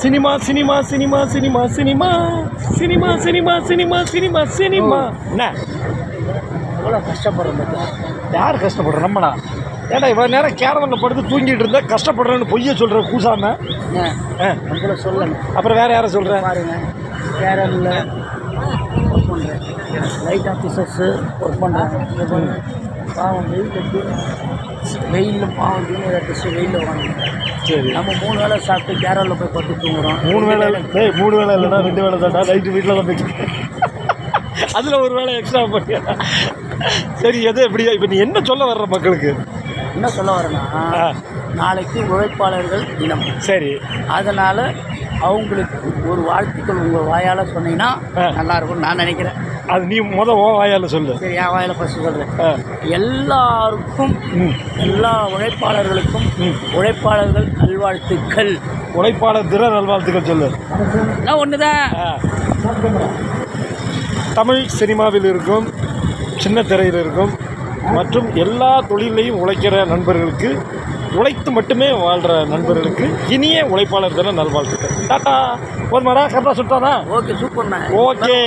Cinema cinema cinema cinema cinema cinema cinema cinema cinema cinema என்ன எவ்வளோ கஷ்டப்படுறோம். யார் கஷ்டப்படுறோம்? நம்மளா? ஏன்னா இவ்வளோ நேரம் கேரவனில் படுத்து தூங்கிட்டு இருந்தா கஷ்டப்படுறேன்னு பொய்ய சொல்கிற கூசாம நம்மள சொல்லணும். அப்புறம் வேறு யாரை சொல்கிறேன்? பாருங்க, கேரளில் ஒர்க் பண்ணுறேன், லைட் ஆஃபீஸர்ஸு ஒர்க் பண்ணுறாங்க. பாவம் வெயிலில் பாவம் ஜூனியர் ஆர்டிஸ்ட்டு வெயிலில் வாங்க. சரி, நம்ம 3 வேளை சாப்பிட்டு கேரளில் போய் படுத்து தூங்குறோம். 3 வேளை 3 வேளை இல்லைனா 2 வேளை தாண்டா. நைட்டு வீட்டில் தான் போய் அதில் ஒரு வேளை எக்ஸ்ட்ரா பண்ணி. சரி, எது எப்படியா இப்போ நீ என்ன சொல்ல வர்ற மக்களுக்கு? என்ன சொல்ல வரேன்னா, நாளைக்கு உழைப்பாளர்கள் தினம். சரி, அதனால் அவங்களுக்கு ஒரு வாழ்த்துக்கள் உங்கள் வாயால் சொன்னீங்கன்னா நல்லாயிருக்கும்னு நான் நினைக்கிறேன். அது நீ ஓ வாயால் சொல்லு. சரி, என் வாயால் ஃபஸ்ட்டு சொல்கிறேன். எல்லாருக்கும், எல்லா உழைப்பாளர்களுக்கும் உழைப்பாளர்கள் நல்வாழ்த்துக்கள். உழைப்பாளர் தின நல்வாழ்த்துக்கள் சொல்லு. எல்லாம் ஒன்று தான். தமிழ் சினிமாவில் இருக்கும், சின்ன திரையில் இருக்கும் மற்றும் எல்லா தொழிலையும் உழைக்கிற நண்பர்களுக்கு, உழைத்து மட்டுமே வாழ்கிற நண்பர்களுக்கு இனிய உழைப்பாளர் தின நல்வாழ்த்துக்கள். டாட்டா. போதுமாடா? கரெக்டாக சுட்டானா? ஓகே, சூப்பர்ண்ணா. ஓகே.